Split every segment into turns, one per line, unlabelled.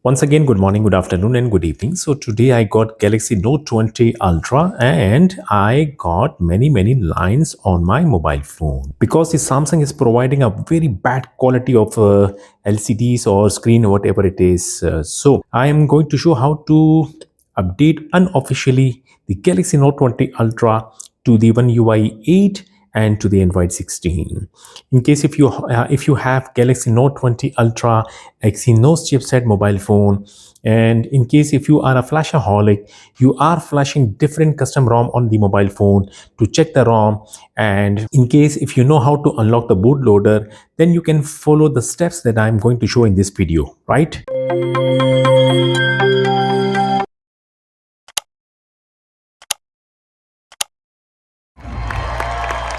Once again, good morning, good afternoon, and good evening. So today I got Galaxy Note 20 Ultra and I got many lines on my mobile phone because the Samsung is providing a very bad quality of LCDs or screen, whatever it is. So I am going to show how to update unofficially the Galaxy Note 20 Ultra to the OneUI 8 and to the Android 16. In case if you have Galaxy Note 20 Ultra Exynos chipset mobile phone, and in case if you are a flashaholic, you are flashing different custom ROM on the mobile phone to check the ROM, and in case if you know how to unlock the bootloader, then you can follow the steps that I'm going to show in this video, right?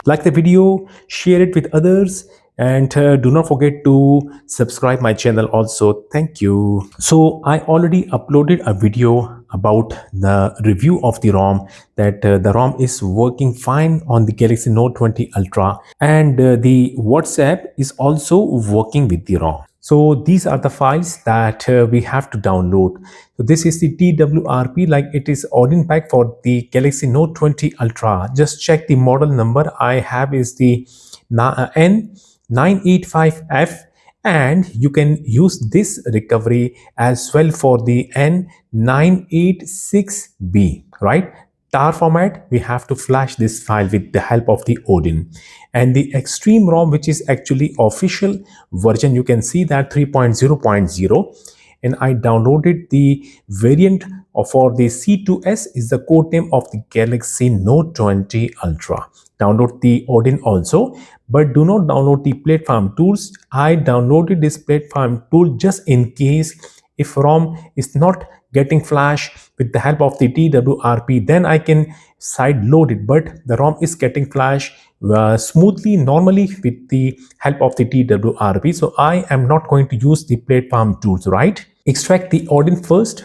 Like the video, share it with others, and do not forget to subscribe my channel also. Thank you. So I already uploaded a video about the review of the ROM, that the ROM is working fine on the Galaxy Note 20 Ultra, and the WhatsApp is also working with the ROM. So these are the files that we have to download. So this is the TWRP, like it is Odin pack for the Galaxy Note 20 Ultra. Just check the model number I have is the N985F, and you can use this recovery as well for the N986B, right? Tar format, we have to flash this file with the help of the Odin. And the ExtremeROM, which is actually official version, you can see that 3.0.0, and I downloaded the variant for the C2S is the code name of the Galaxy Note 20 Ultra. Download the Odin also, but do not download the platform tools. I downloaded this platform tool just in case if ROM is not getting flash with the help of the TWRP, then I can side load it, but the ROM is getting flash smoothly normally with the help of the TWRP. So I am not going to use the platform tools, right? Extract the Odin first,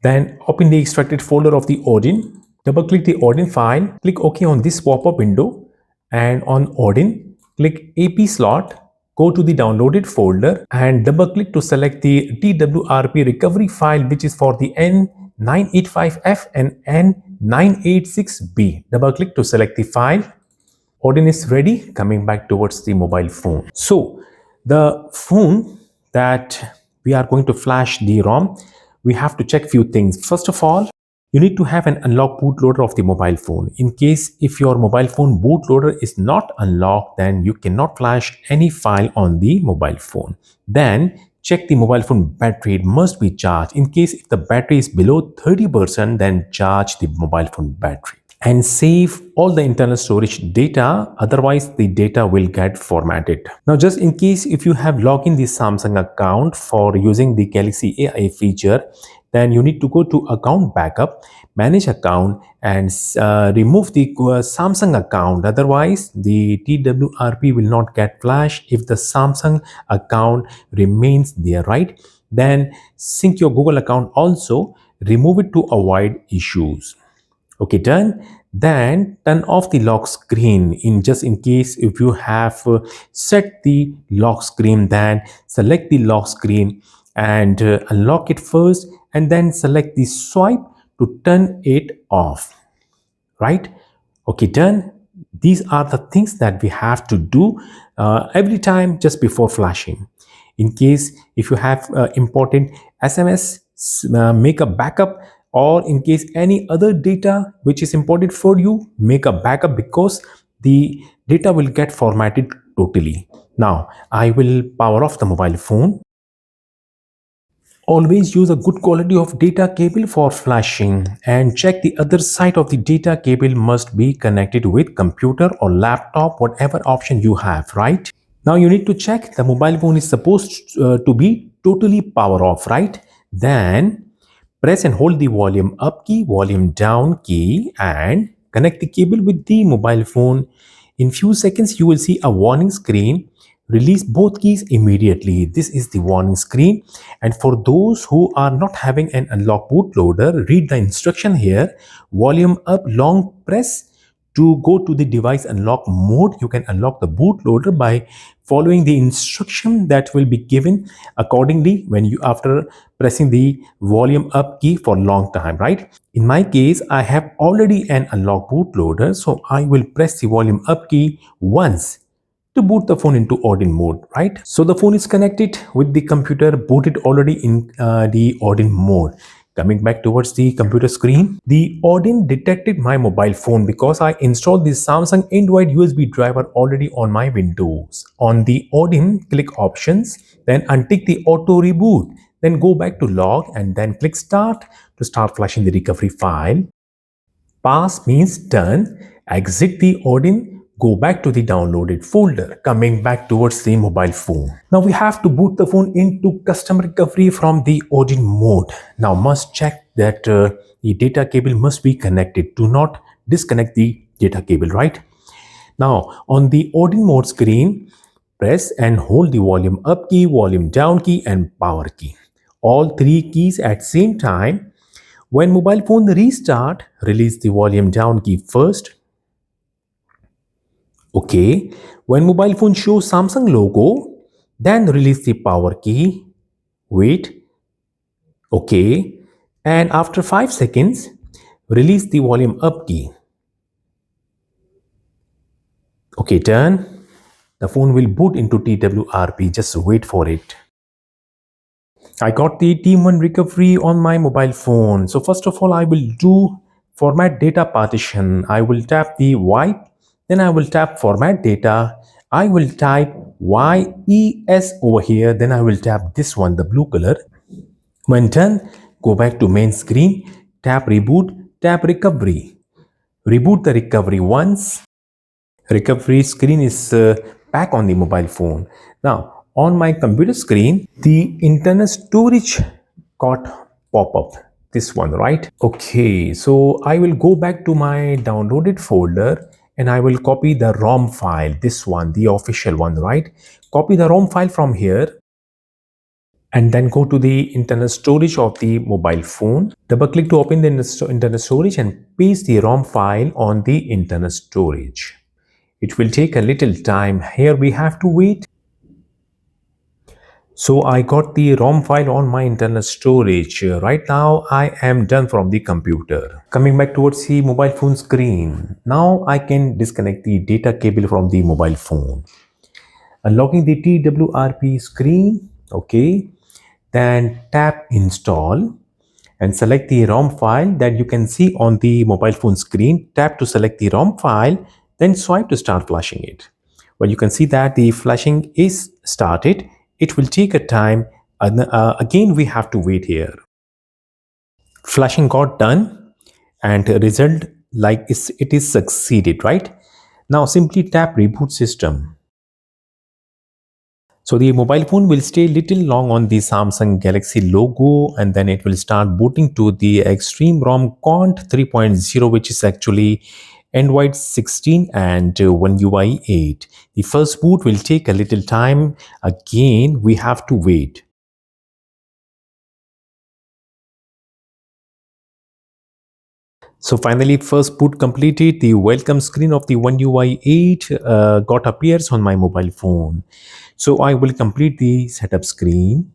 then open the extracted folder of the Odin, double click the Odin file, click OK on this pop-up window, and on Odin, click AP slot, go to the downloaded folder and double click to select the TWRP recovery file, which is for the N985F and N986B. Double click to select the file. Odin is ready, coming back towards the mobile phone. So the phone that we are going to flash the ROM, we have to check few things. First of all, you need to have an unlocked bootloader of the mobile phone. In case if your mobile phone bootloader is not unlocked, then you cannot flash any file on the mobile phone. Then check the mobile phone battery, it must be charged. In case if the battery is below 30%, then charge the mobile phone battery and save all the internal storage data, otherwise the data will get formatted. Now just in case if you have logged in the Samsung account for using the Galaxy AI feature, then you need to go to account backup, manage account, and remove the Samsung account. Otherwise the TWRP will not get flashed if the Samsung account remains there, right? Then sync your Google account also, remove it to avoid issues. Okay, done. Then turn off the lock screen. In just in case if you have set the lock screen, then select the lock screen and unlock it first, and then select the swipe to turn it off, right? Okay, done. These are the things that we have to do every time just before flashing. In case if you have important SMS, make a backup, or in case any other data which is important for you, make a backup, because the data will get formatted totally. Now I will power off the mobile phone. Always use a good quality of data cable for flashing, and check the other side of the data cable must be connected with computer or laptop, whatever option you have, right? Now you need to check the mobile phone is supposed to be totally power off, right? Then press and hold the volume up key, volume down key, and connect the cable with the mobile phone. In few seconds you will see a warning screen. Release both keys immediately. This is the warning screen. And for those who are not having an unlock bootloader, read the instruction here. Volume up long press To go to the device unlock mode, you can unlock the bootloader by following the instruction that will be given accordingly when you after pressing the volume up key for long time, right? In my case, I have already an unlock bootloader, so I will press the volume up key once to boot the phone into Odin mode, right? So the phone is connected with the computer, booted already in the Odin mode. Coming back towards the computer screen, the Odin detected my mobile phone because I installed the Samsung Android USB driver already on my Windows. On the Odin, click Options, then untick the Auto Reboot, then go back to Log and then click Start to start flashing the recovery file. Pass means done. Exit the Odin. Go back to the downloaded folder. Coming back towards the mobile phone. Now we have to boot the phone into custom recovery from the Odin mode. Now must check that the data cable must be connected. Do not disconnect the data cable, right? Now on the Odin mode screen, press and hold the volume up key, volume down key and power key. All three keys at same time. When mobile phone restart, release the volume down key first. Okay. When mobile phone shows Samsung logo, then release the power key. Wait. Okay. And after 5 seconds, release the volume up key. Okay, done. The phone will boot into TWRP. Just wait for it. I got the Team 1 recovery on my mobile phone. So first of all, I will do format data partition. I will tap the wipe, then I will tap format data. I will type YES over here, then I will tap this one, the blue color. When done, go back to main screen, tap reboot, tap recovery. Reboot the recovery once. Recovery screen is back on the mobile phone. Now, on my computer screen, the internal storage got pop up. This one, right? Okay, so I will go back to my downloaded folder and I will copy the ROM file. This one, the official one, right? Copy the ROM file from here and then go to the internal storage of the mobile phone. Double click to open the internal storage and paste the ROM file on the internal storage. It will take a little time. Here we have to wait. So I got the ROM file on my internal storage. Right now I am done from the computer. Coming back towards the mobile phone screen. Now I can disconnect the data cable from the mobile phone. Unlocking the TWRP screen. Okay. Then tap install and select the ROM file that you can see on the mobile phone screen. Tap to select the ROM file, then swipe to start flashing it. Well, you can see that the flashing is started. It will take a time. Again, we have to wait here. Flashing got done and result like it is succeeded, right? Now simply tap reboot system. So the mobile phone will stay little long on the Samsung Galaxy logo and then it will start booting to the ExtremeROM Quant 3.0, which is actually Android 16 and OneUI 8. The first boot will take a little time. Again, we have to wait. So finally, first boot completed. The welcome screen of the OneUI 8 got appears on my mobile phone. So I will complete the setup screen.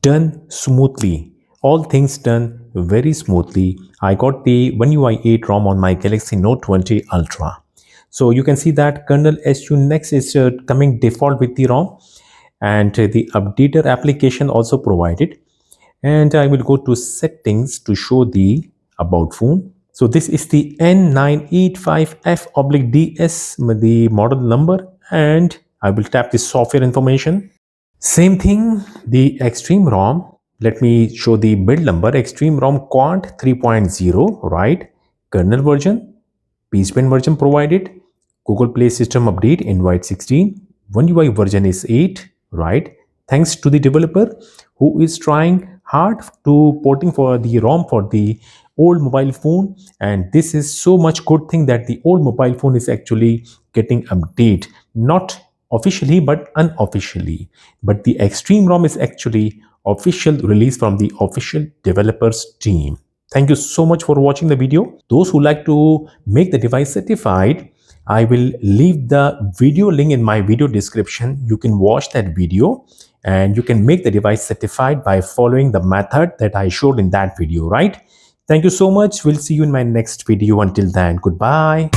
Done smoothly. All things done very smoothly. I got the OneUI 8 ROM on my Galaxy Note 20 Ultra. So you can see that kernel SU Next is coming default with the ROM and the updater application also provided. And I will go to settings to show the about phone. So this is the N985F/DS, the model number, and I will tap the software information. Same thing, the ExtremeROM. Let me show the build number, ExtremeROM Quant 3.0, right? Kernel version, baseband version provided, Google Play System Update, Android 16, OneUI version is 8, right? Thanks to the developer who is trying hard to porting for the ROM for the old mobile phone, and this is so much good thing that the old mobile phone is actually getting update, not officially but unofficially. But the ExtremeROM is actually official release from the official developers team. Thank you so much for watching the video. Those who like to make the device certified, I will leave the video link in my video description. You can watch that video and you can make the device certified by following the method that I showed in that video, right? Thank you so much. We'll see you in my next video. Until then, goodbye.